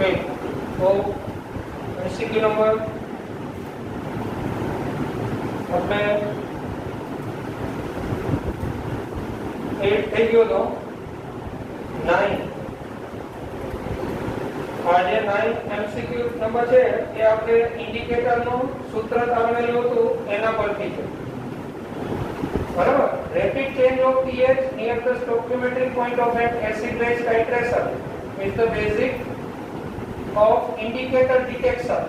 બે તો MCQ number આપણે 8 થઈ ગયો તો 9 આ જે 9 MCQ નંબર છે એ આપણે ઇન્ડિકેટરનું સૂત્ર તારવેલું હતું એના પરથી છે બરાબર. Rapid change of pH near the stoichiometric point of an acid base titration is the basic of indicator detection.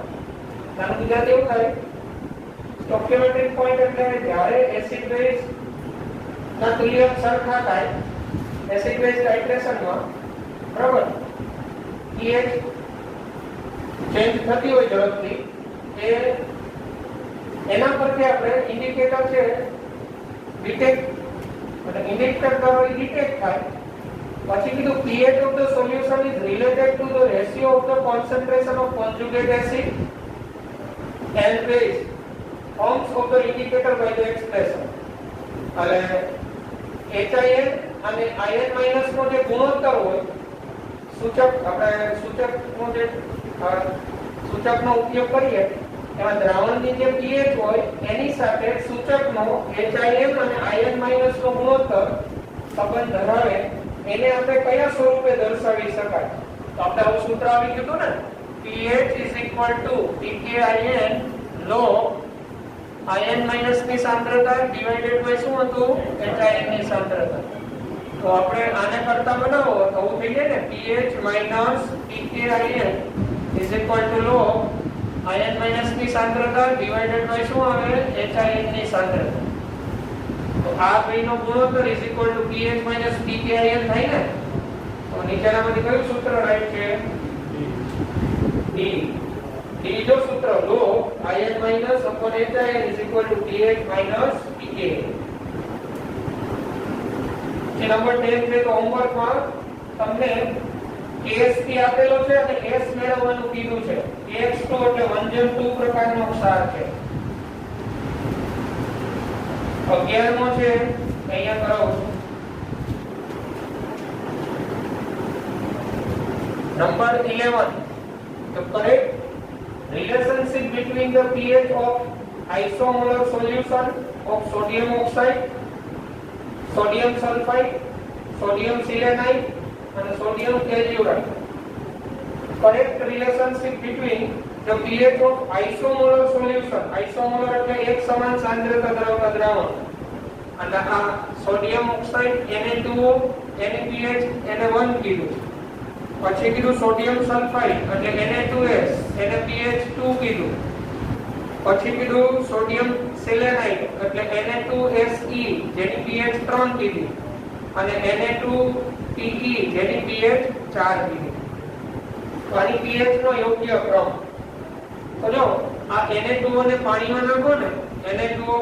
નાનું ગુજરાતી એવું થાય stoichiometric point એટલે જ્યારે એસિડ બેઝ ના તુલ્ય સરખા થાય એસિડ બેઝ titration માં બરાબર pH ચેન્જ થતી હોય ઝડપથી એ એના પરથી આપણે ઇન્ડિકેટર છે ડિટેક્ટ એટલે ઇન્ડિકેટર દ્વારા ડિટેક્ટ થાય. પછી કીધું pH of the solution is related to the ratio of the concentration of conjugate acid and base forms of the indicator by the expression. એટલે HIN અને IN- નો જે ગુણોત્તર હોય સૂચક આપણે સૂચકનો જે સૂચકનો ઉપયોગ કરીએ એમાં દ્રાવણની જે pH હોય એની સાથે સૂચકનો HIN અને IN- નો ગુણોત્તર સંબંધ ધરાવે એને આપણે કયા સ્વરૂપે દર્શાવી શકાય? તો આપણે આવું સૂત્ર આવી ગયું ને pH pKIN log IN- ની સાંદ્રતા ડિવાઇડેડ બાય શું હતું HIN ની સાંદ્રતા. તો આપણે આને કરતા બનાવો તો આવું થઈ જાય ને pH pKIN log IN- ની સાંદ્રતા ડિવાઇડેડ બાય શું આવે HIN ની સાંદ્રતા. તો આ બેનો ગુણોત્તર pH pKIN થાય ને. તો નીચેનામાંથી કયું સૂત્ર રાઈટ છે? D. D જો સૂત્ર લો IN- HIN pH pKIN. જે નંબર 10 છે તો હોમવર્કમાં તમને KSP આપેલો છે અને S મેળવવાનું કીધું છે. KX2 એટલે 1:2 પ્રકારનો ક્ષાર છે. 11મો છે અહીંયા કરાવું છું. Number 11 the correct relationship between the pH of isomolar solution of sodium oxide, sodium sulfide, sodium selenide and sodium telluride. Correct relationship between the pH of isomolar solution. Isomolar એટલે એક સમાન સાંદ્રતા ધરાવતા દ્રાવણ અને આ સોડિયમ ઓક્સાઇડ Na2O એની pH Na1 કીધું. પછી કીધું સોડિયમ સલ્ફાઇડ એટલે Na2S એને pH 2 કીધું. પછી કીધું સોડિયમ સેલેનાઇડ એટલે Na2Se જેની pH 3 કીધી અને Na2PE જેની pH 4 કીધી. તો આની pH નો યોગ્ય ક્રમ તો જો આ Na2O ને પાણીમાં નાખો ને Na2O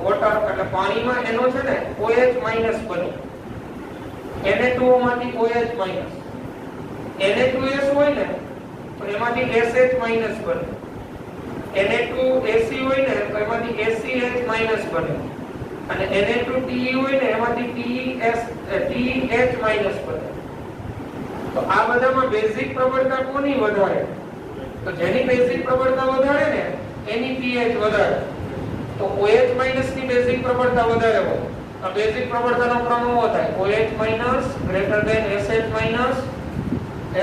વોટર એટલે પાણીમાં એનો છે ને OH- બને. Na2O માંથી OH- Na2S હોય ને તો એમાંથી SH- બને. Na2AC હોય ને તો એમાંથી ACH- બને અને Na2TE હોય ને એમાંથી TH- બને. તો આ બધામાં બેઝિક પ્રબળતા કોની વધારે? તો જેની બેઝિક પ્રબળતા વધારે ને એની pH વધારે. તો OH- ની બેઝિક પ્રબળતા વધારે હોય. આ બેઝિક પ્રબળતાનો ક્રમ એવો થાય OH- greater than SH-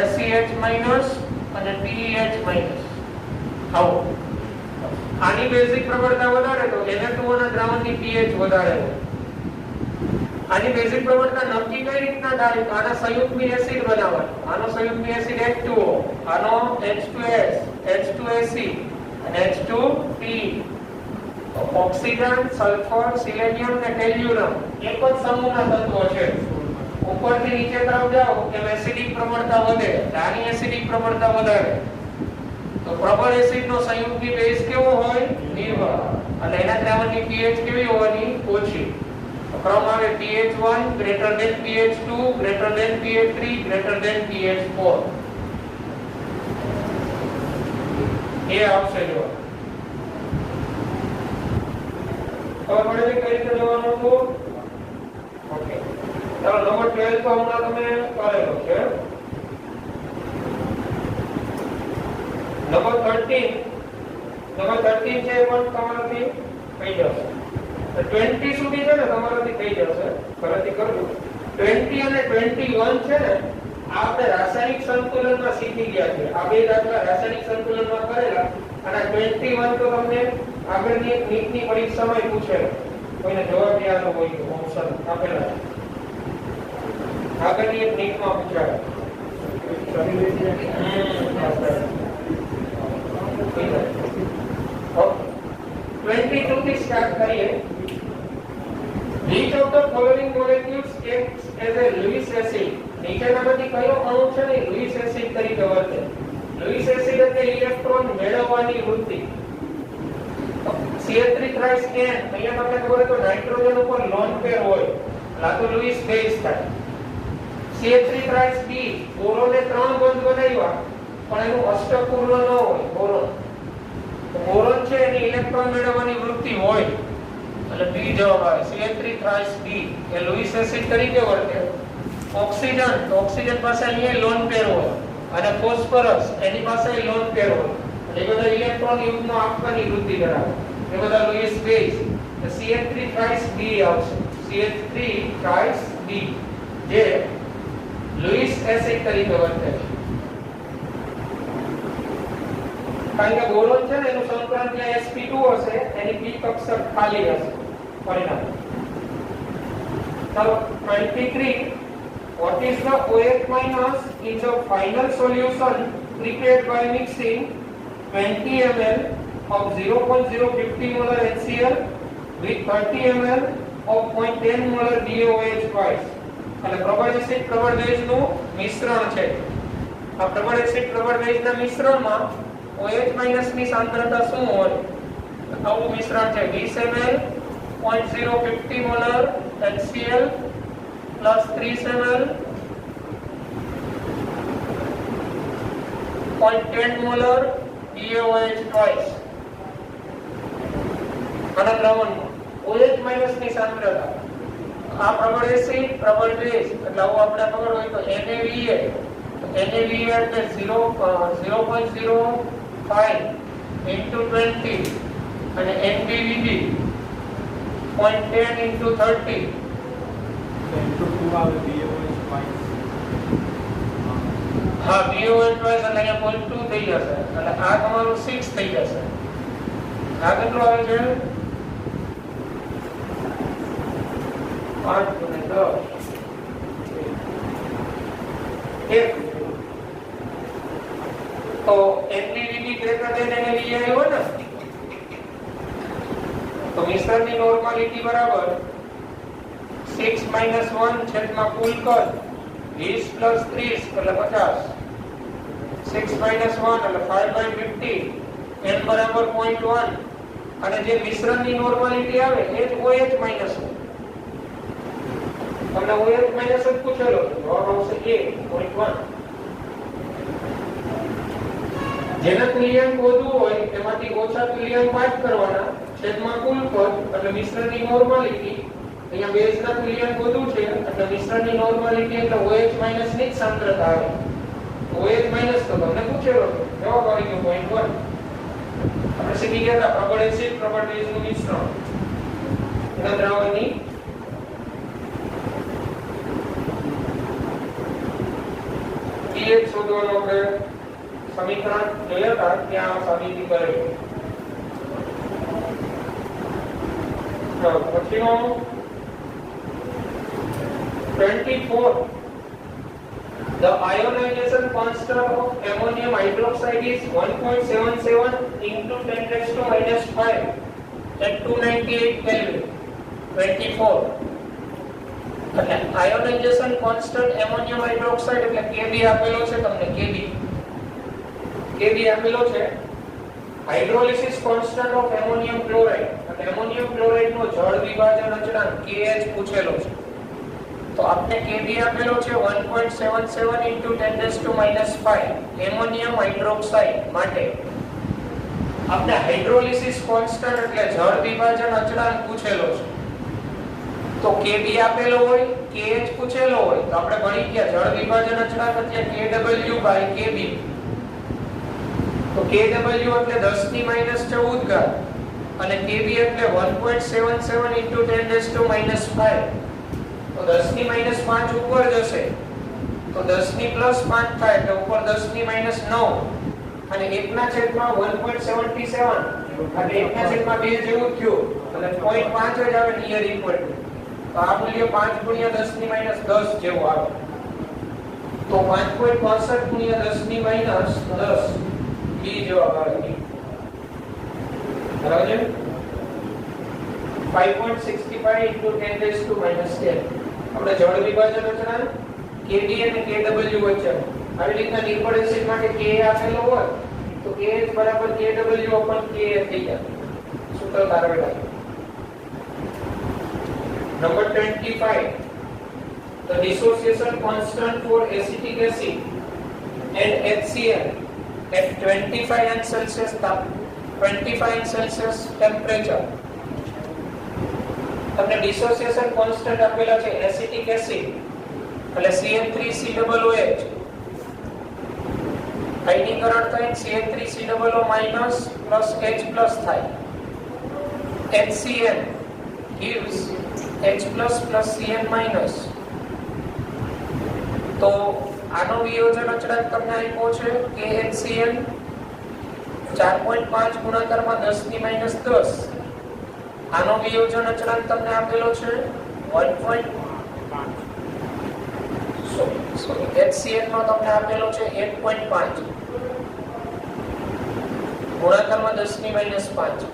SCH- અને TH-. આવો આની બેઝિક પ્રબળતા વધારે તો Na2O ના દ્રાવણની pH વધારે હોય. આની બેઝિક પ્રબળતા નક્કી કઈ રીતના થાય? આના સંયુગ્મી એસિડ બનાવવાનો. આનો સંયુગ્મી એસિડ H2O, આનો H2S, H2AC અને H2PE. ઓક્સિજન, સલ્ફર, સિલેનિયમ અને ટેલ્યુરમ એક જ સમૂહના તત્વો છે. ઉપરથી નીચે તરફ જાઓ એમ એસિડિક પ્રબળતા વધે, આની એસિડિક પ્રબળતા વધારે. તો પ્રબળ એસિડનો સંયુગ્મી બેઝ કેવો હોય? નિર્બળ. અને એના દ્રાવણની pH કેવી હોવાની? ઓછી. ક્રમ આવે pH1 greater than pH2 greater than pH3 greater than pH4. એ આવશે જો ખબર પડે છે કઈ રીતે જવાનું હતું? ઓકે ચાલો નંબર 12 તો હમણાં તમે કરેલો છે. નંબર 13 છે પણ તમારાથી થઈ જશે. 20 સુધી છે ને તમારાથી થઈ જશે, ફરીથી કરજો. 20 અને 21 છે ને આપણે રાસાયણિક સંતુલનમાં શીખી ગયા છે. આ બે દાખલા રાસાયણિક સંતુલનમાં કરેલા, અને 21 તો તમને આગળની નીટની પરીક્ષામાં પૂછેલો. કોઈને જવાબ યાદ હોય તો ઓપ્શન આપેલા આગળની એક નીટમાં પૂછાય. 22 થી સ્ટાર્ટ કરીએ. Which of the following molecules acts as a Lewis acid? નીચેનામાંથી કયો અણુ છે ને લુઈસ એસિડ તરીકે વર્તે? લુઈસ એસિડ એટલે ઇલેક્ટ્રોન મેળવવાની વૃત્તિ. CH3 N અહીંયા તમને ખબર હોય તો નાઇટ્રોજન ઉપર લોન પેર હોય, આ તો લુઈસ બેઝ થાય. CH3 B બોરોને 3 બોન્ડ બનાવ્યા પણ એનું અષ્ટક પૂર્ણ ન હોય બોરોન. બોરોન છે એની ઇલેક્ટ્રોન મેળવવાની વૃત્તિ હોય એટલે B જવાબ આવે. CH3 B એ લુઈસ એસિડ તરીકે વર્તે. ઓક્સિજન તો ઓક્સિજન પાસે અહીંયા લોન પેર હોય, અને ફોસ્ફરસ એની પાસે લોન પેર હોય, એટલે એ બધા ઇલેક્ટ્રોન યુગ્મ આપવાની વૃત્તિ ધરાવે. એ બધા લુઈસ બેઝ. તો CH3 B આવશે. CH3 B જે લુઈસ એસિડ તરીકે વર્તે છે. કારણ કે બોરોન છે ને એનું સંકલન ત્યાં sp2 હશે, એની p કક્ષક ખાલી હશે પરિણામ. ચાલો 23. What is the OH minus in the final solution prepared by mixing 20 ml of 0.050 molar HCl with 30 ml of 0.10 molar BOH twice? અને પ્રબળ એસિડ પ્રબળ બેઝનું મિશ્રણ છે. આ પ્રબળ એસિડ પ્રબળ બેઝના મિશ્રણમાં OH માઈનસ ની સાંદ્રતા શું હોય? આવું મિશ્રણ છે 20 ml 0.050 molar HCl plus 30 ml 0.10 molar BOH twice. અને દ્રવણમાં OH માઈનસ ની સાંદ્રતા, આ પ્રબળ એસિડ પ્રબળ બેઝ એટલે આવું આપણે ખબર હોય તો NaVA એટલે 0.05 into 20 અને NaBB 0.10 into 30 into 2 આવે BOH twice. હા BOH twice એટલે અહીંયા 0.2 થઈ જશે, એટલે આ તમારું 6 થઈ જશે. આ કેટલું આવે છે? 5 × 10 તો NaBB greater than NaVA આવ્યો ને, તો મિશ્રણની નોર્માલિટી બરાબર 6 - 1 છેદમાં કુલ કદ 20 + 30 એટલે 50. 6 - 1 એટલે 5/50 n બરાબર 0.1 અને જે મિશ્રણની નોર્માલિટી આવે એ જ OH માઈનસ હોય. તમને OH માઈનસ જ પૂછેલો છે, જવાબ આવશે A 0.1. જેના તુલ્યાંક વધુ હોય તેમાંથી ઓછા તુલ્યાંક બાદ કરવાના છેદમાં કુલ પદ એટલે મિશ્રણની નોર્માલિટી. અહીંયા બેઝના તુલ્યાંક વધુ છે એટલે મિશ્રણની નોર્માલિટી એટલે OH માઈનસ ની જ સાંદ્રતા આવે. OH માઈનસ તો તમને પૂછેલો છે, જવાબ આવી ગયો 0.1. આપણે શીખી ગયા હતા પ્રબળ એસિડ પ્રબળ બેઝનું મિશ્રણ એના દ્રાવણની pH શોધવાનો આપણે સમીકરણ જોયા હતા, ત્યાં સાબિતી કરેલી. પછીનો 24. The ionization constant of ammonium hydroxide is 1.77 into 10⁻⁵ at 298 Kelvin. 24. એટલે આયોનાઇઝેશન કોન્સ્ટન્ટ એમોનિયમ હાઇડ્રોક્સાઇડ એટલે Kb આપેલો છે તમને, Kb આપેલો છે. Hydrolysis constant of ammonium chloride એટલે એમોનિયમ ક્લોરાઇડ નો જળ વિભાજન અચળાંક KH પૂછેલો છે. તો આપણે Kb આપેલો છે 1.77 into 10⁻⁵ એમોનિયમ હાઇડ્રોક્સાઇડ માટે. આપણે હાઇડ્રોલિસિસ કોન્સ્ટન્ટ એટલે જળ વિભાજન અચળાંક પૂછેલો છે. તો Kb આપેલો હોય, KH પૂછેલો હોય તો આપણે ભણી ગયા જળ વિભાજન અચળાંક એટલે KW/Kb. તો kW એટલે 10 ની -14 ઘાત અને kV એટલે 1.77 * 10 5. તો 10 ની -5 ઉપર જશે તો 10 ની +5 થાય એટલે ઉપર 10 ની -9 અને 1/1.77 એટલે 1/2 જેવું થયું એટલે 0.5 જ આવે નિયર ઇક્વલ ટુ. તો આ મૂલ્ય 5 * 10 ની -10 જેવું આવે. તો 5.65 * 10 ની -10 બી જવાબ આવે. બરાબર છે? 5.65 * 10 10. આપણે જળ વિભાજન અચળાંક kd અને kw વચ્ચે આવી રીતના લિક્વિડ એસિડ માટે k આપેલો હોય તો kh = kw/ka થઈ જાય. સૂત્ર તારવેલા. Number 25, the dissociation constant for acetic acid and HCl at 25 Celsius temperature. તમને ડિસોસિએશન કોન્સ્ટન્ટ આપેલા છે એસિટિક એસિડ એટલે CN3COOH આયનીકરણ થાય CN3COO- +H+ થાય. HCl gives H+ + Cn-. તો આનો વિયોજન અચળાંક તમને આપ્યો છે KHCl 4.5 ગુણાકારમાં 10 ની -10. આનો વિયોજન અચળાંક તમને આપેલો છે 1. HCl નો તમને આપેલો છે 1.5 ગુણાકારમાં 10 ની -5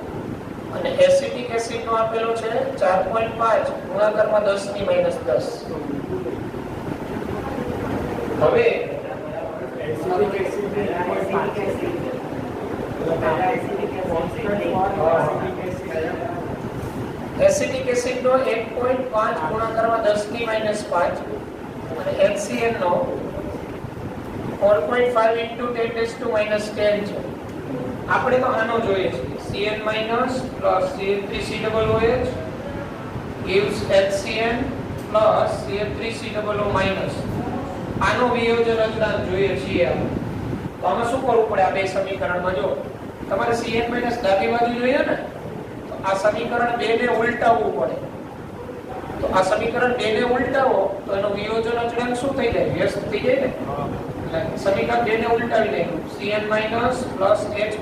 અને એસિટિક એસિડ નો આપેલો છે 4.5 ગુણાકારમાં 10 ની -10. હવે એસિડિક એસિડ ને 1.5 એસિટિક એસિડ નો 1.5 ગુણાકારમાં 10 ની -5 અને HCl નો 4.5 * 10 10 છે. આપણે તો આનો જોઈએ છે Cn- + CN3COOH gives HCl + CN3COO-. આનો વિયોજન અચળાંક જોઈએ છીએ. તો આમાં શું કરવું પડે? આ બે સમીકરણમાં જો તમારે Cn- ડાબી બાજુ જોઈએ ને તો આ સમીકરણ 2 ને ઉલટાવવું પડે. તો આ સમીકરણ 2 ને ઉલટાવો તો એનો વિયોજન અચળાંક શું થઈ જાય? વ્યસ્ત થઈ જાય ને. એટલે સમીકરણ 2 ને ઉલટાવી નાખ્યું Cn- + H+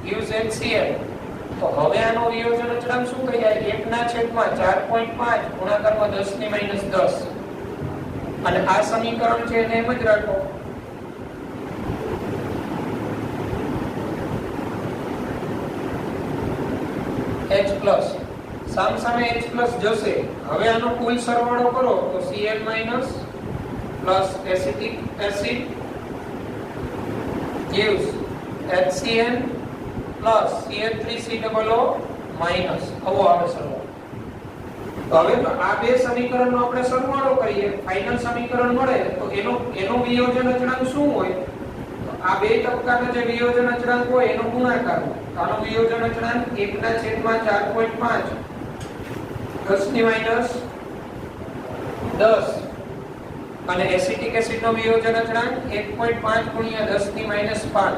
gives HCl. તો હવે આનો વિયોજન અચળાંક શું થઈ જાય? 1/4.5 ગુણાકારમાં 10 ની -10. અને આ સમીકરણ છે એને એમ જ રાખો. H+ સામસામે H+ જશે. હવે આનો કુલ સરવાળો કરો તો Cl- + acetic acid gives HCl + CN3COO-. આવો આવે સરવાળો. તો હવે આ બે સમીકરણનો આપણે સરવાળો કરીએ, ફાઇનલ સમીકરણ મળે તો એનો વિયોજન અચળાંક શું હોય? તો આ બે તબક્કાનો જે વિયોજન અચળાંક હોય એનો ગુણાકાર. આનો વિયોજન અચળાંક 1/4.5 10 ની -10 અને એસિટિક એસિડ નો વિયોજન અચળાંક 1.5 * 10 ની -5.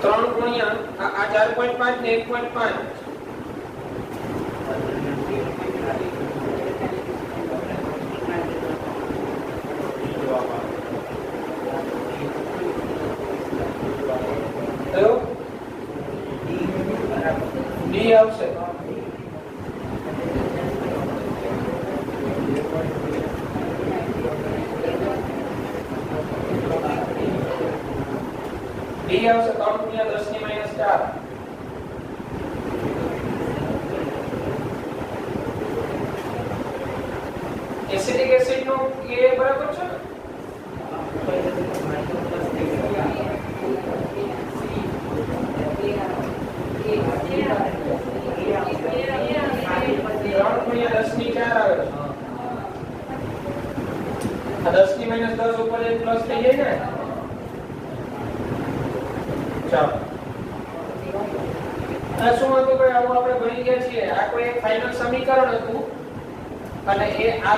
ત્રણ ગુણ્યા આ 4.5 ને 1.5 ડી આવશે. ડી આવશે 3 * 10 ની -4. એસિટિક એસિડ નો K બરાબર છે ને? આ 10 ની -10 ઉપર એક પ્લસ થઈ જાય ને. ચાલો આ શું હતું ભાઈ? આવું આપણે ભણી ગયા છીએ. આ કોઈ એક ફાઇનલ સમીકરણ હતું અને એ આ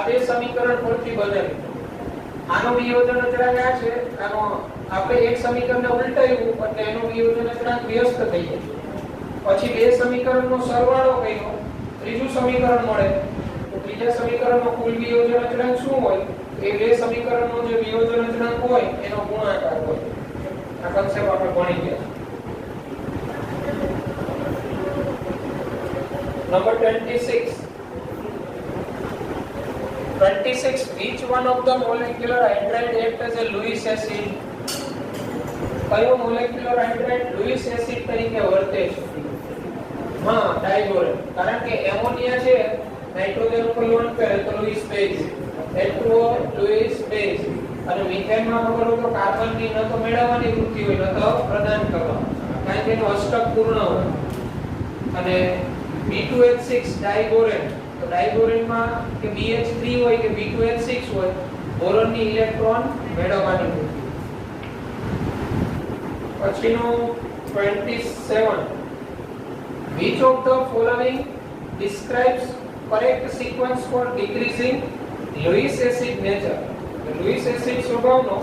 બે સમીકરણ પરથી બનેલું. આનું વિયોજન અચળાંક આ છે, આનો આપણે એક સમીકરણને ઉલટાવ્યું એટલે એનું વિયોજન અચળાંક વ્યસ્ત થઈ જાય. પછી બે સમીકરણનો સરવાળો કર્યો, ત્રીજું સમીકરણ મળે. તો ત્રીજા સમીકરણનો કુલ વિયોજન અચળાંક શું હોય? એ બે સમીકરણનો જે વિયોજન અચળાંક હોય એનો ગુણાકાર હોય. આ કન્સેપ્ટ આપણે ભણી ગયા. Number 26. 26. Which one of the molecular hydride act as a Lewis acid? કયો મોલેક્યુલર હાઇડ્રાઇડ લુઈસ એસિડ તરીકે વર્તે છે? હા, ડાયબોરેન. કારણ કે એમોનિયા છે નાઇટ્રોજન ઉપર લોન કરે તો Louis base, H2O Louis base. અને મિથેનમાં ખબર હોય તો કાર્બનની ન તો મેળવવાની વૃત્તિ હોય ન તો પ્રદાન કરવાની, કારણ કે એનું અષ્ટક પૂર્ણ હોય. અને B2H6 ડાયબોરેન, તો ડાયબોરેનમાં કે BH3 હોય કે B2H6 હોય, બોરોનની ઇલેક્ટ્રોન મેળવવાની વૃત્તિ. પછીનું 27. Which of the following describes correct sequence for decreasing Lewis acid nature? Lewis acid સ્વભાવનો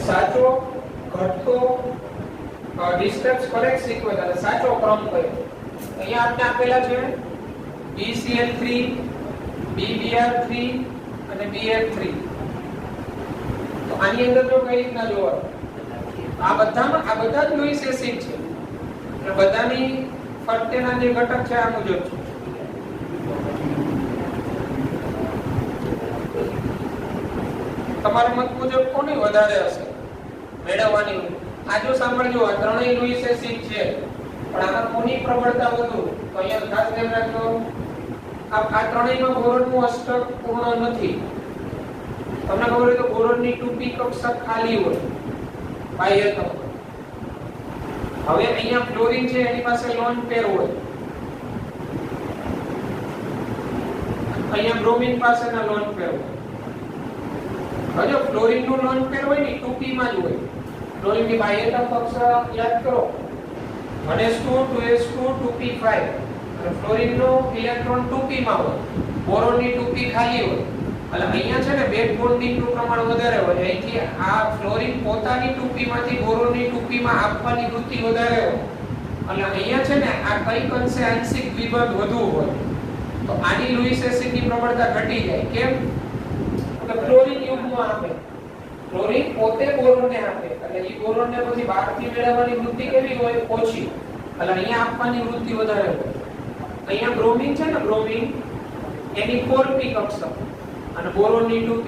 સાચો ઘટતો describes correct sequence એટલે સાચો ક્રમ કયો? અહીંયા આપણે આપેલા છે BCl3, BBr3 અને BF3. તો આની અંદર જો કઈ રીતના જોવા, આ બધા જ લુઈસ એસિડ છે. એટલે બધાની ફરતેના જે ઘટક છે આ મુજબ છે. તમારા મત મુજબ કોની વધારે હશે મેળવવાની? આ જો સાંભળજો, આ ત્રણેય લુઈસ એસિડ છે, પણ આમાં કોની પ્રબળતા વધુ? તો અહીંયા ખાસ ધ્યાન રાખજો, આ ત્રણેયમાં બોરોનનું અષ્ટક પૂર્ણ નથી. તમને ખબર હોય તો બોરોનની 2p કક્ષક ખાલી હોય બાહ્ય તત્વ. હવે અહીંયા ફ્લોરિન છે એની પાસે લોન પેર હોય, અહીંયા બ્રોમિન પાસેના લોન પેર હોય. હવે જો ફ્લોરિન નું લોન પેર હોય ને 2p માં જ હોય. ફ્લોરિન ની બાહ્ય તત્વ કક્ષક યાદ કરો, 1s2 2s2 2p5. અને ફ્લોરિન નો ઇલેક્ટ્રોન 2p માં હોય, બોરોન ની 2p ખાલી હોય. એટલે અહીંયા છે ને બેક બોન્ડિંગ નું પ્રમાણ વધારે હોય. અહીંથી આ ફ્લોરિન પોતાની 2p માંથી બોરોન ની 2p માં આપવાની વૃત્તિ વધારે હોય. એટલે અહીંયા છે ને આ કઈક અંશે આંશિક વિભાગ વધુ હોય. તો આની લુઈસ એસિડ ની પ્રબળતા ઘટી જાય. કેમ? કે ફ્લોરિન યુગ્મ આપે, ફ્લોરિન પોતે બોરોન ને આપે, એટલે ઈ બોરોન ને પછી બહારથી મેળવવાની વૃત્તિ કેવી હોય? ઓછી. એટલે અહીંયા આપવાની વૃત્તિ વધારે હોય. અહીંયા બ્રોમિન છે ને, બ્રોમિન એની 4p કક્ષક અને બોરોન ની 2p,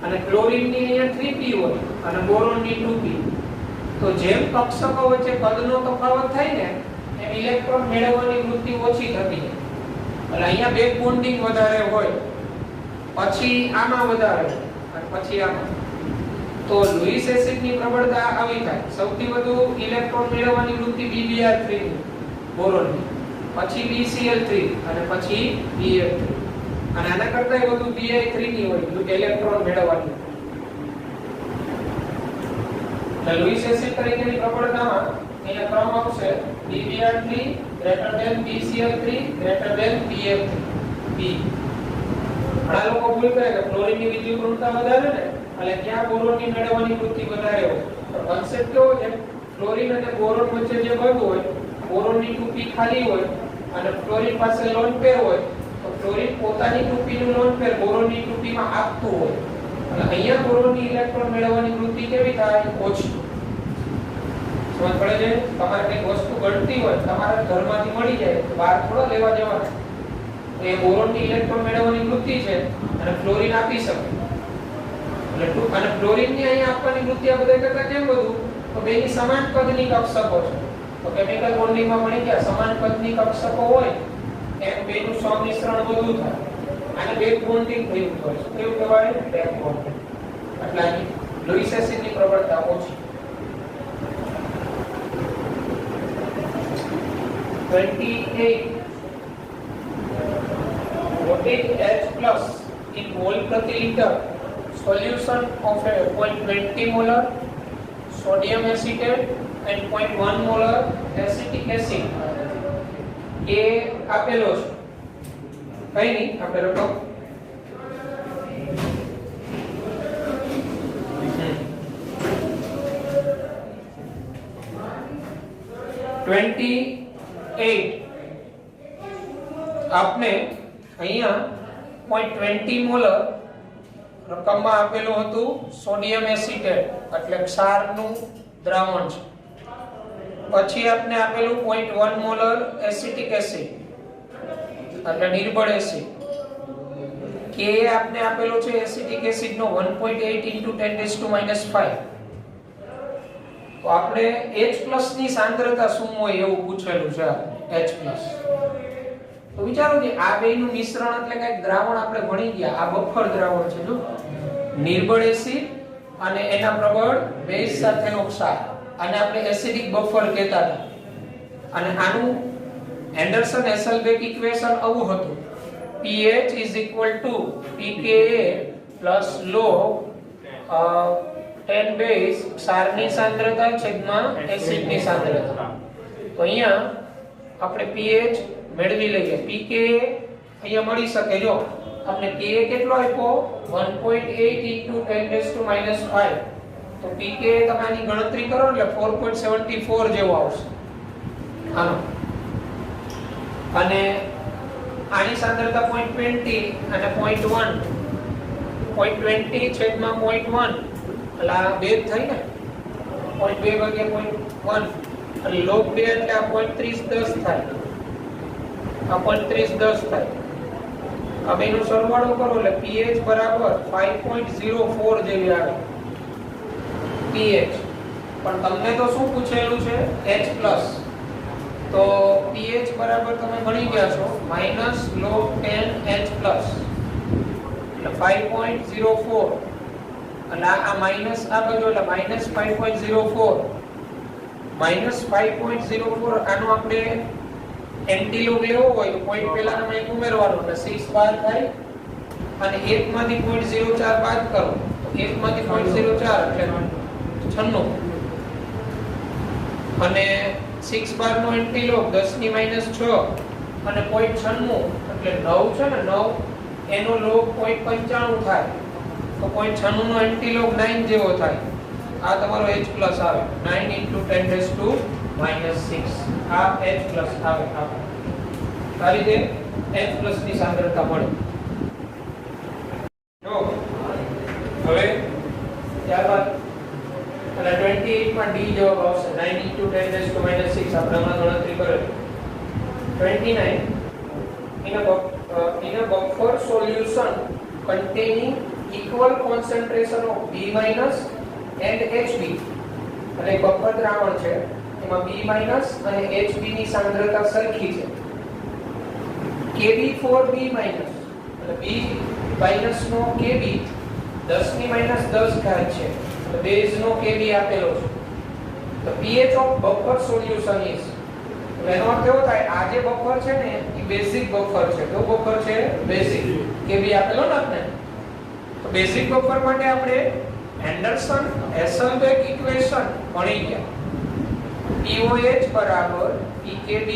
અને ક્લોરીન ની અહીંયા 3p હોય અને બોરોન ની 2p. તો જેમ કક્ષકો વચ્ચે કદનો તફાવત થાય ને એમ ઇલેક્ટ્રોન મેળવવાની વૃત્તિ ઓછી થતી જાય. એટલે અહીંયા બેક બોન્ડિંગ વધારે હોય, પછી આમાં વધારે અને પછી આમાં. તો લુઈસ એસિડ ની પ્રબળતા આવી થાય. સૌથી વધુ ઇલેક્ટ્રોન મેળવવાની વૃત્તિ BBr3 ની, બોરોન ની, પછી BCl3 અને પછી BF3. અને આના કરતા વધુ Bi3 ની હોય ઇલેક્ટ્રોન મેળવવાની. લુઈસ એસિડ તરીકેની પ્રબળતામાં અહીંયા ક્રમ આવશે BBr3 BCl3 BF3 B. ઘણા લોકો ભૂલ કરે કે ફ્લોરિનની વિદ્યુત ઋણતા વધારે ને એટલે ત્યાં બોરોનની મેળવવાની વૃત્તિ વધારે હોય. તો કન્સેપ્ટ કેવો છે? ફ્લોરિન અને બોરોન વચ્ચે જે બંધ હોય, બોરોનની 2p ખાલી હોય અને ફ્લોરિન પાસે લોન પેર હોય, તો ફ્લોરિન પોતાની 2p નું લોન પેર બોરોનની 2p માં આપતું હોય. અને અહીંયા બોરોનની ઇલેક્ટ્રોન મેળવવાની વૃત્તિ કેવી થાય? ઓછી. સમજ પડે છે? તમારે કઈ વસ્તુ ઘટતી હોય, તમારા ઘરમાંથી મળી જાય તો બહાર થોડા લેવા જવાના. તો એ બોરોનની ઇલેક્ટ્રોન મેળવવાની વૃત્તિ છે અને ફ્લોરિન આપી શકે. એટલે અને ફ્લોરિનની અહીંયા આપવાની વૃત્તિ આ બધા કરતા કેમ વધુ? તો બેની સમાન કદની કક્ષકો છે. તો કેમિકલ બોન્ડિંગમાં મળી ગયા સમાન કદની કક્ષકો હોય એમ બેનું સંમિશ્રણ વધુ થાય. આને બેક બોન્ડિંગ થયું હોય. શું કેવું કહેવાય? Back bonding. એટલે અહીં લુઈસ એસિડની પ્રબળતા ઓછી. 28. What is H plus in mole प्रति liter solution of a 0.20 molar sodium acetate and 0.1 molar acetic acid? એ આપેલો છે. કઈ નહીં, આપણે લખો 28 આપને અહીંયા 0.20 મોલર રકમમાં આપેલું હતું સોડિયમ એસિટેટ એટલે ક્ષારનું દ્રાવણ છે. પછી આપને આપેલું 0.1 મોલર એસિટિક એસિડ એટલે નિર્બળ એસિડ. કે આપને આપેલો છે એસિટિક એસિડ નો 1.8 * 10⁻⁵. તો આપણે H+ ની સાંદ્રતા શું હોય એવું પૂછેલું છે. H+. તો વિચારો કે આ બેયનું મિશ્રણ એટલે કઈક દ્રાવણ આપણે ભણી ગયા. આ બફર દ્રાવણ છે જો નિર્બળ એસિડ અને એના પ્રબળ બેઝ સાથેનો ક્ષાર. આને આપણે એસિડિક બફર કહેતા હતા. અને આનું એન્ડરસન હેસલબેક ઇક્વેશન આવું હતું. pH = pKa + log 10 બેઝ ક્ષારની સાંદ્રતા છેદમાં એસિડની સાંદ્રતા. તો અહીંયા આપણે pH મેળવી લઈએ. pKa અહીંયા મળી શકે જો આપણે Ka કેટલો આપ્યો 1.8 * 10⁻⁵. તો pKa તમે આની ગણતરી કરો એટલે 4.74 જેવો આવશે આનો. અને આની સાંદ્રતા 0.20 અને 0.1 0.20 છેદમાં 0.1 એટલે આ બે થઈ ને 0.2 ભાગ્યા 0.1 એટલે log 2 એટલે આ 0.3010 થાય. આ 0.3010 થાય. આ બેનો સરવાળો કરો એટલે pH બરાબર 5.04 જેવી આવે pH. પણ તમને તો શું પૂછેલું છે H+. તો pH બરાબર તમે ગણી ગયા છો -log 10 H+. એટલે 5.04 અને આ માઈનસ આ બાજુ એટલે -5.04 -5.04 આનો આપણે એન્ટીલોગ લેવો હોય તો પોઈન્ટ પહેલાનો અહીં ઉમેરવાનો એટલે 6 બાર થાય. અને 1 માંથી 0.04 બાદ કરો તો 1 માંથી 0.04 એટલે 96. અને 6 બાર નો એન્ટીલોગ 10 ની -6 અને 0.96 એટલે 9 છે ને 9 એનો લોગ 0.95 થાય. તો 0.96 નો એન્ટીલોગ 9 જેવો થાય. આ તમારો H+ આવે 9 * 10⁻⁶. આ H+ આવે. આ રીતે H+ ની સાંદ્રતા મળે. જો હવે ત્યારબાદ અને 28 માં D જવાબ આવશે 9 * 10⁻⁶. આપણે હમણાં ગણતરી કરેલી 29 in a buffer solution containing equal concentration of B- and HB. એટલે બફર દ્રાવણ છે એમાં B- અને HB ની સાંદ્રતા સરખી છે. Kb for B- એટલે B- નો Kb 10 ની -10 ઘાત છે. તો બેઝ નો Kb આપેલો છે. તો pH of buffer solution is એનો અર્થ એવો થાય આ જે બફર છે ને એ બેઝિક બફર છે. તો બફર છે બેઝિક. Kb આપેલો ને આપણે. તો બેઝિક બફર માટે આપણે એન્ડરસન હેસલબેક ઇક્વેશન ભણી ગયા. pOH બરાબર pKb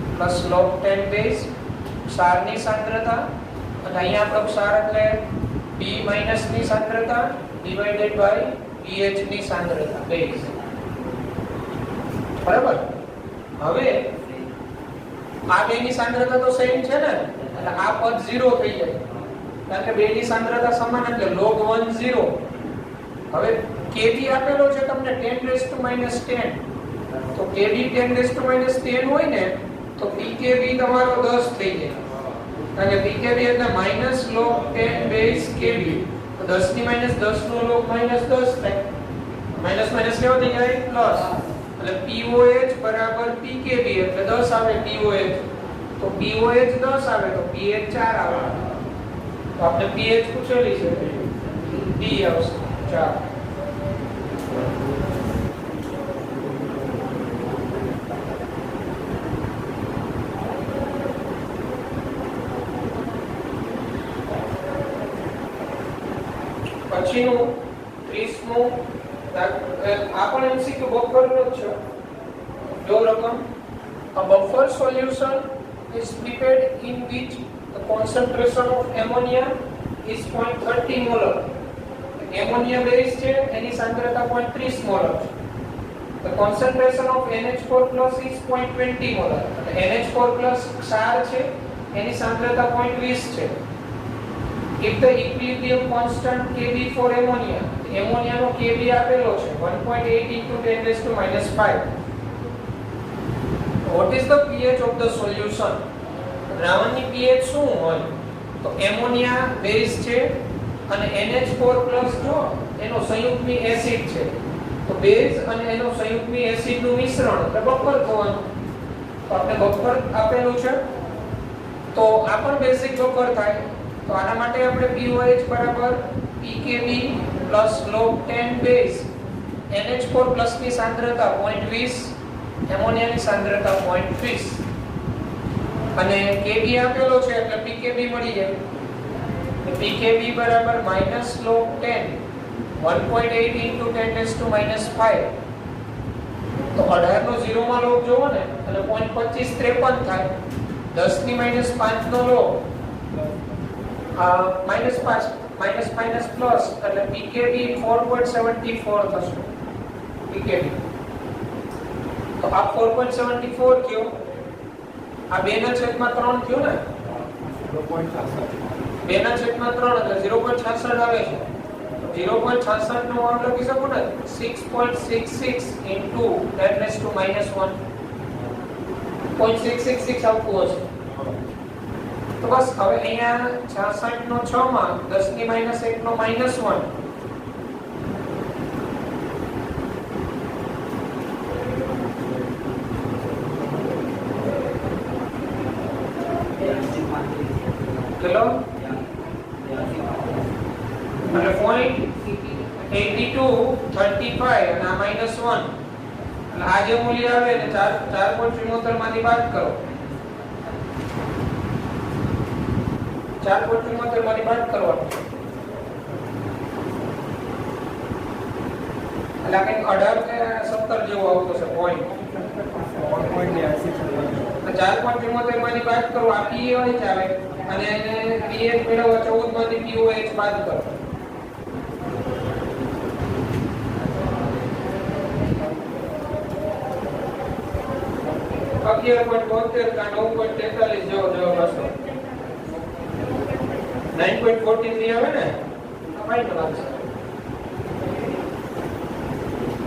+ log 10 બેઝ ક્ષારની સાંદ્રતા અને અહીંયા આપણો ક્ષાર એટલે B- ની સાંદ્રતા ડિવાઇડેડ બાય pH ની સાંદ્રતા બેઝ. બરાબર. હવે આ બેની સાંદ્રતા તો સેમ છે ને એટલે આ પદ 0 થઈ જાય કારણ કે બેની સાંદ્રતા સમાન એટલે log 1 0. હવે Kb આપેલો છે તમને 10⁻10. તો Kb 10⁻10 હોય ને તો pKb તમારો 10 થઈ જાય. કારણ કે pKb એટલે -log 10 બેઝ Kb. તો 10 ની -10 નો log -10 થાય. માઈનસ માઈનસ કેવો થઈ જાય પ્લસ. એટલે pOH બરાબર pKb એટલે 10 આવે pOH. તો pOH 10 આવે તો pH 4 આવે. તો આપણે pH પૂછેલી છે D આવશે 4. પછીનું 30મું આ પણ MCQ બફરનો જ છે. જો રકમ a buffer solution is prepared in which The concentration of ammonia is 0.30 molar. Ammonia base છે એની સાંદ્રતા 0.30 મોલર છે. The concentration of NH4+ is 0.20 molar. NH4+ ક્ષાર છે એની સાંદ્રતા 0.20 છે. If the equilibrium constant Kb for ammonia, એમોનિયાનો Kb આપેલો છે 1.8 into 10⁻⁵. What is the pH of the solution? દ્રાવણની pH શું હોય? તો એમોનિયા બેઝ છે અને NH4+ જો એનો સંયુગ્મી એસિડ છે, તો બેઝ અને એનો સંયુગ્મી એસિડનું મિશ્રણ એટલે બફર થવાનું. તો આપણે બફર આપેલું છે તો આ પણ બેઝિક બફર થાય. તો આના માટે આપણે POH બરાબર PKB log 10 બેઝ NH4+ ની સાંદ્રતા 0.20, એમોનિયાની સાંદ્રતા 0.20 અને Kb આપેલો છે એટલે PKB મળી જાય. PKB બરાબર -log 10 1.8 into 10⁻⁵. તો 18 નો 0 માં log જોવો ને એટલે 0.2553 થાય. 10⁻⁵ નો log માઇનસ પ્લસ એટલે PKB 4.74 થશે. PKB તો આ 4.74 થયો, આ 2/3 થયો ને, 2/3 એટલે 0.66 આવે છે. 0.66 નો આમ લખી શકો ને 6.66 into 10⁻⁻1 0.666 આવતું હશે. તો બસ હવે અહીંયા 66 નો 6 માં 10⁻⁻1 નો -1 ચલો અને 0.8235 અને આ -1 એટલે આ જે મૂલ્ય આવે ને 4.74 માંથી બાદ કરો. 4.74 માંથી બાદ કરવાનું એટલે આ કંઈક 18 કે 17 જેવો આવતો છે પોઈન્ટ. 4.74 માંથી બાદ કરો, આ POH આવે અને એને pH મેળવવા 14 માંથી POH બાદ કરો. અગિયાર 9.73 કા 9.43 જેવો જવાબ હશે. 9.43 આવે ને આ ફાઈનલ આન્સર.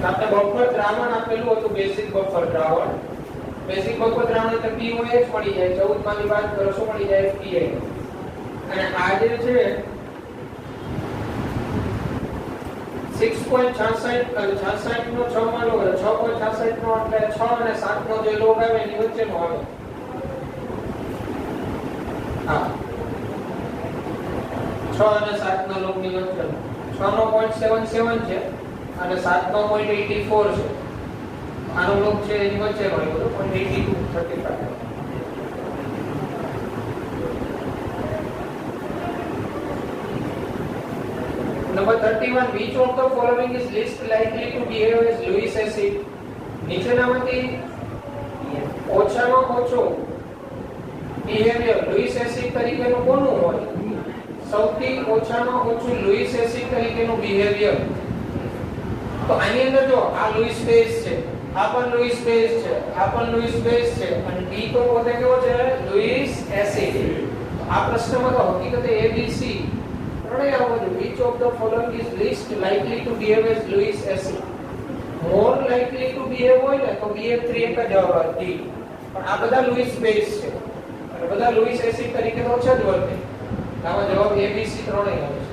આપણે બફર દ્રાવણ આપેલું હતું, બેઝિક બફર દ્રાવણ. બેઝિક બફર દ્રાવણ એટલે POH મળી જાય, 14 માંથી બાદ કરો શું મળી જાય? PH. અને આ જે છે 6.66 નો 6 માં લોગ 6.66 નો એટલે 6 અને 7 નો જે લોગ આવે એની વચ્ચેનો આવે. હા 6 અને 7 નો લોગ ની વચ્ચેનો 6 નો 0.77 છે અને 7 નો 0.84 છે. આનો લોગ છે એની વચ્ચેનો આવ્યો 0.8235. Number 31, which of the following is least likely to behave as Lewis acid? નીચેનામાંથી ઓછામાં ઓછો બિહેવિયર લુઈસ એસિડ તરીકેનું કોનું હોય? સૌથી ઓછામાં ઓછું લુઈસ એસિડ તરીકેનું બિહેવિયર. તો આની અંદર જો આ લુઈસ બેઝ છે, આ પણ લુઈસ બેઝ છે, આ પણ લુઈસ બેઝ છે અને ડી તો પોતે કેવો છે? Louis acid. આ પ્રશ્નમાં તો હકીકતે ABC which of the following is least likely to behave as Lewis acid? More likely to behave હોય ને તો BF3 એક જ જવાબ D. પણ આ બધા Lewis base છે અને બધા Lewis acid તરીકે તો છે જ વર્તે. આમાં જવાબ ABC ત્રણેય આવે છે.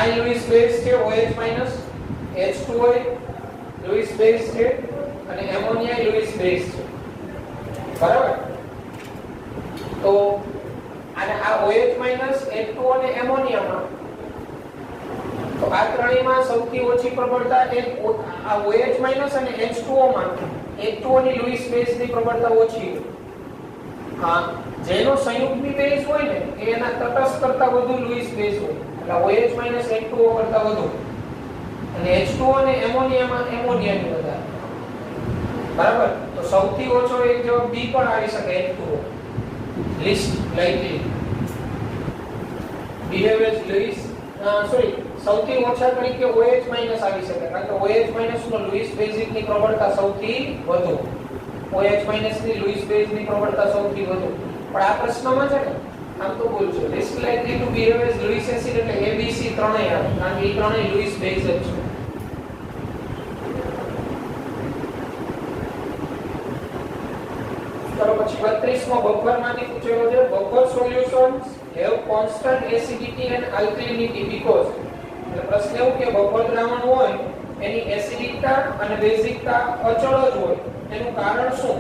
I Lewis base છે OH- H2O Lewis base છે અને એમોનિયા Lewis base છે. બરાબર? તો અને આ OH- H2O અને એમોનિયામાં તો આ ત્રણેયમાં સૌથી ઓછી પ્રબળતા એક આ OH- અને H2O માં H2O ની લુઈસ બેઝની પ્રબળતા ઓછી. હા જેનો સંયુગ્મી બેઝ હોય ને એના તટસ્થ કરતા વધુ લુઈસ બેઝ હોય એટલે OH- H2O કરતા વધુ અને H2O અને એમોનિયામાં એમોનિયાની વધારે. બરાબર? તો સૌથી ઓછો એક જવાબ B પણ આવી શકે H2O. least likely behave as least સૌથી ઓછા તરીકે OH માઈનસ આવી શકે કારણ કે OH માઈનસ નો લુઈસ બેઝિક ની પ્રબળતા સૌથી વધુ OH માઈનસ ની લુઈસ બેઝ ની પ્રબળતા સૌથી વધુ પણ આ પ્રશ્નમાં છે ને આમ તો બોલ છે least likely to behave as Louis acid એટલે ABC ત્રણેય આવે કારણ કે એ ત્રણેય લુઈસ બેઝ જ છે ચલો પછી 32 માં બફરમાંથી પૂછેલો છે buffer solutions have constant acidity and alkalinity because એટલે પ્રશ્ન એવું કે બફર દ્રાવણ હોય એની એસિડિકતા અને બેઝિકતા અચળ જ હોય એનું કારણ શું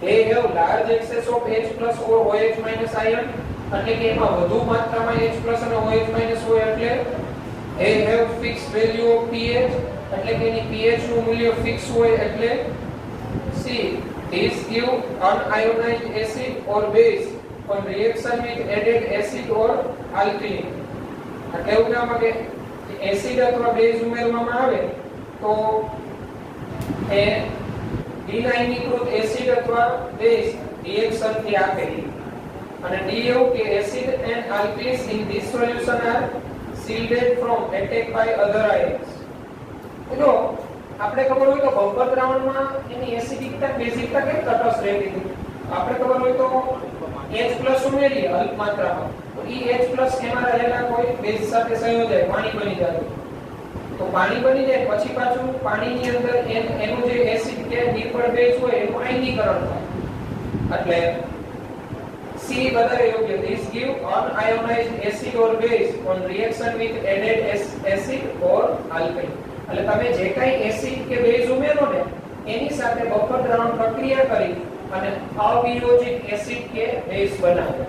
they have large excess of H+ or OH- ion એટલે કે એમાં વધુ માત્રામાં H+ અને OH- હોય એટલે they have fixed value of pH એટલે કે એની pH નું મૂલ્ય ફિક્સ હોય એટલે C these give unionized acid or base on reaction with added acid or alkali એટલે એવું કહેવામાં કે એસિડ અથવા બેઝ ઉમેરવામાં આવે તો એ ડિનાઇનીકૃત એસિડ અથવા બેઝ રિએક્શન થી આપેલી અને ડી એવું કે acid and alkalis in this solution are shielded from attack by other ions જો આપણે ખબર હોય તો બફર દ્રાવણમાં એની એસિડિકતા બેઝિકતા કેમ તટસ્થ રહેતી હતી આપણે ખબર હોય તો H+ ઉમેરીએ અલ્પ માત્રામાં તો ઈ H+ એમાં રહેલા કોઈ બેઝ સાથે સંયોજાય પાણી બની જાય તો પાણી બની જાય પછી પાછું પાણીની અંદર એનું જે એસિડ કે નિર્બળ બેઝ હોય એનું આયનીકરણ થાય એટલે C વધારે યોગ્ય this give unionized acid or base on reaction with added acid or alkali એટલે તમે જે કાઈ એસિડ કે બેઝ ઉમેરો ને એની સાથે બફર દ્રાવણ પ્રક્રિયા કરી અને અવિયોજિત એસિડ કે બેઝ બનાવે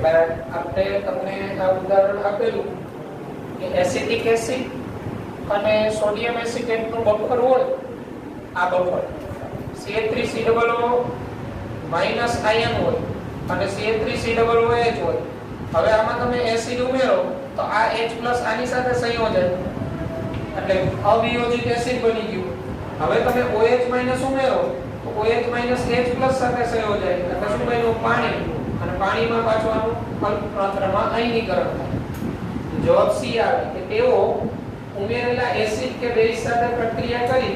આપણે તમને આ ઉદાહરણ આપેલું કે એસિટિક એસિડ અને સોડિયમ એસિટેટ નું બફર હોય આ બફર CH3COO માઈનસ આયન હોય અને CH3COOH હોય હવે આમાં તમે એસિડ ઉમેરો તો આ H+ આની સાથે સંયોજન એટલે અવિયોજિત એસિડ બની ગયું હવે તમે OH- ઉમેરો તો OH- H+ સાથે સંયોજાય એટલે શું બન્યું પાણી અને પાણીમાં પાછું આનું અલ્પ માત્રામાં આયનીકરણ થાય જવાબ C આવે કે તેઓ ઉમેરેલા એસિડ કે બેઝ સાથે પ્રક્રિયા કરી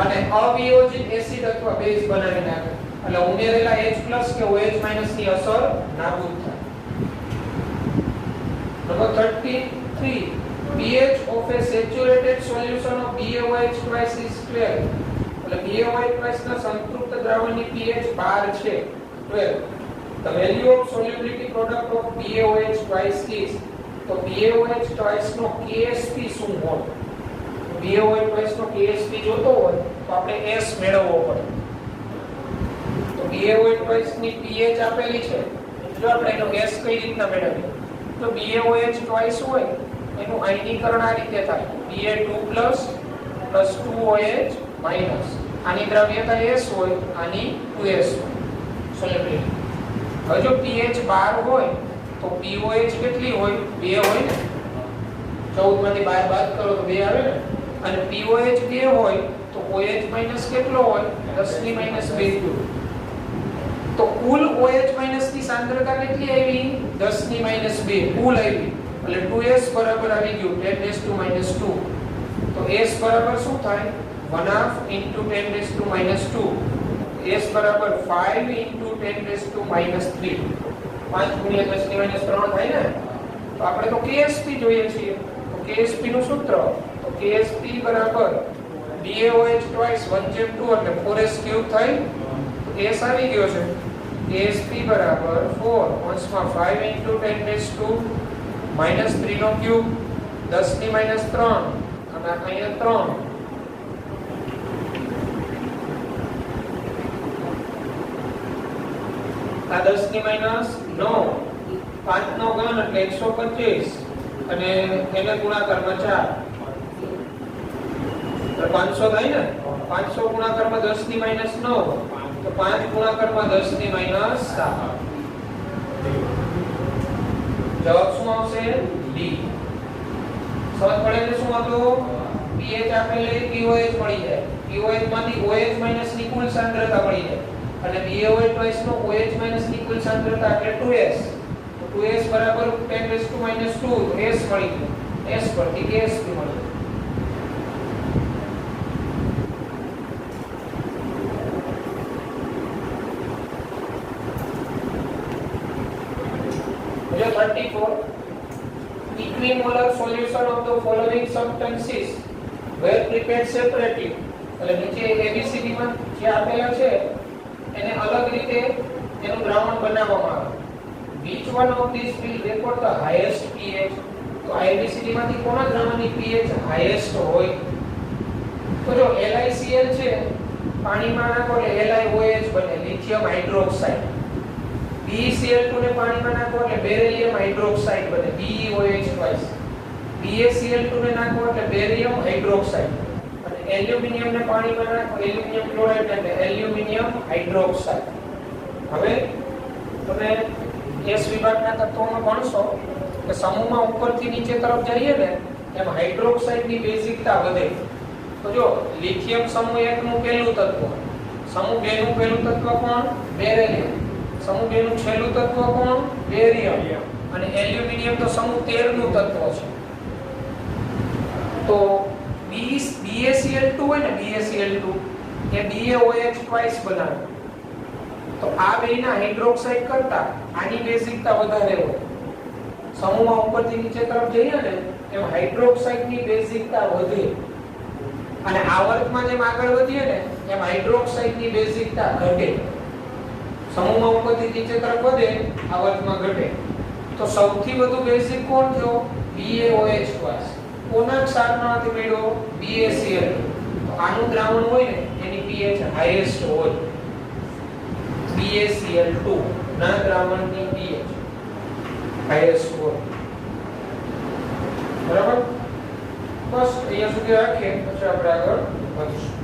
અને અવિયોજિત એસિડ અથવા બેઝ બનાવી નાખે એટલે ઉમેરેલા H+ કે OH- ની અસર નાબૂદ થાય number 33 pH of a saturated solution of BaOH twice is 12 એટલે BaOH twice ના સંતૃપ્ત દ્રાવણની pH 12 છે 12 the value of solubility product of BaOH twice is તો BaOH twice નો KSP શું હોય BaOH twice નો KSP જોતો હોય તો આપણે S મેળવવો પડે તો BaOH twice ની pH આપેલી છે જો આપણે એનો S કઈ રીતના મેળવીએ તો BaOH twice હોય એનું આયનીકરણ આ રીતે થાય Ba2+ + 2OH- આની દ્રવ્યતા S હોય આની 2S હોય સોલ્યુબિલિટી હવે જો pH 12 હોય તો pOH કેટલી હોય 2 હોય ને 14 માંથી 12 બાદ કરો તો 2 આવે ને અને pOH 2 હોય તો OH- કેટલો હોય 10 - 2 તો કુલ OH- ની સાંદ્રતા કેટલી આવી 10 - 2 કુલ આવી એટલે 2S બરાબર આવી ગયું 10 - 2 તો S બરાબર શું થાય 1/2 × 10 - 2 S બરાબર 5 × 10 - 3 5 × 10 - 3 થાય ને તો આપણે તો KSP જોઈએ છીએ તો KSP નું સૂત્ર તો KSP બરાબર BaOH twice 1/2 એટલે 4S³ થાય તો S આવી ગયો છે KSP બરાબર 4 અંશમાં 5 × 10 - 3 નો ક્યુબ 10 - 3 અને અહીંયા 3 આ 10 ની માઈનસ 9 5 નો ઘન એટલે 125 અને એને ગુણાકારમાં 4 તો 500 થાય ને 500 ગુણાકારમાં 10 ની માઈનસ 9 તો 5 ગુણાકારમાં 10 ની માઈનસ 7 જવાબ શું આવશે ડી સમજ પડે છે શું હતું pH આપેલે pOH મળી જાય pOH માંથી OH- ની કુલ સાંદ્રતા મળી જાય અને BaOH ટ્વાઇસ નો OH માઈનસ ની કુલ સાંદ્રતા એટલે 2s. તો 2s બરાબર 10 - 2 તો s મળી ગયું. s પરથી gas મળી. Number 34. Equimolar solution of the following substances were prepared separately. એટલે નીચે ABCD માં જે આપેલા છે એને અલગ રીતે એનું દ્રાવણ બનાવવામાં આવે. Which one of these will record the highest pH? તો ABCD માંથી કોના દ્રાવણની pH highest હોય? તો જો LiCl છે પાણીમાં નાખો એટલે LiOH બને, લિથિયમ હાઇડ્રોક્સાઇડ. BeCl2 ને પાણીમાં નાખો એટલે બેરિલિયમ હાઇડ્રોક્સાઇડ બને, BeOH ટ્વાઇસ. BaCl2 ને નાખો એટલે બેરિયમ હાઇડ્રોક્સાઇડ. અને એલ્યુમિનિયમ ને પાણીમાં નાખો એલ્યુમિનિયમ ક્લોરાઇડ એટલે એલ્યુમિનિયમ હાઇડ્રોક્સાઇડ. હવે તમે S વિભાગના તત્વોમાં ભણશો કે સમૂહમાં ઉપરથી નીચે તરફ જઈએ ને એમ હાઇડ્રોક્સાઇડની બેઝિકતા વધે. તો જો લિથિયમ સમૂહ 1 નું પહેલું તત્વ, સમૂહ 2 નું પહેલું તત્વ કોણ? બેરિલિયમ. સમૂહ 2 નું છેલ્લું તત્વ કોણ? બેરિયમ. અને એલ્યુમિનિયમ તો સમૂહ 13 નું તત્વ છે. તો BaCl2 હોય ને, BaCl2 એ BaOH ટ્વાઇસ બનાવે. તો આ બેના હાઇડ્રોક્સાઇડ કરતા આની બેઝિકતા વધારે હોય. સમૂહમાં ઉપરથી નીચે તરફ જઈએ ને એમ હાઇડ્રોક્સાઇડની બેઝિકતા વધે. અને આવર્તમાં જેમ આગળ વધીએ ને એમ હાઇડ્રોક્સાઇડની બેઝિકતા ઘટે. સમૂહમાં ઉપરથી નીચે તરફ વધે, આવર્તમાં ઘટે. તો સૌથી વધુ બેઝિક કોણ થયો? BaOH twice. કોના ક્ષારમાંથી મળ્યો? BaCl2. તો આનું દ્રાવણ હોય ને એની pH હાઈએસ્ટ હોય. BaCl2 ના દ્રાવણની pH હાઈએસ્ટ હોય. બરાબર? બસ અહીંયા સુધી રાખીએ, પછી આપણે આગળ વધીશું.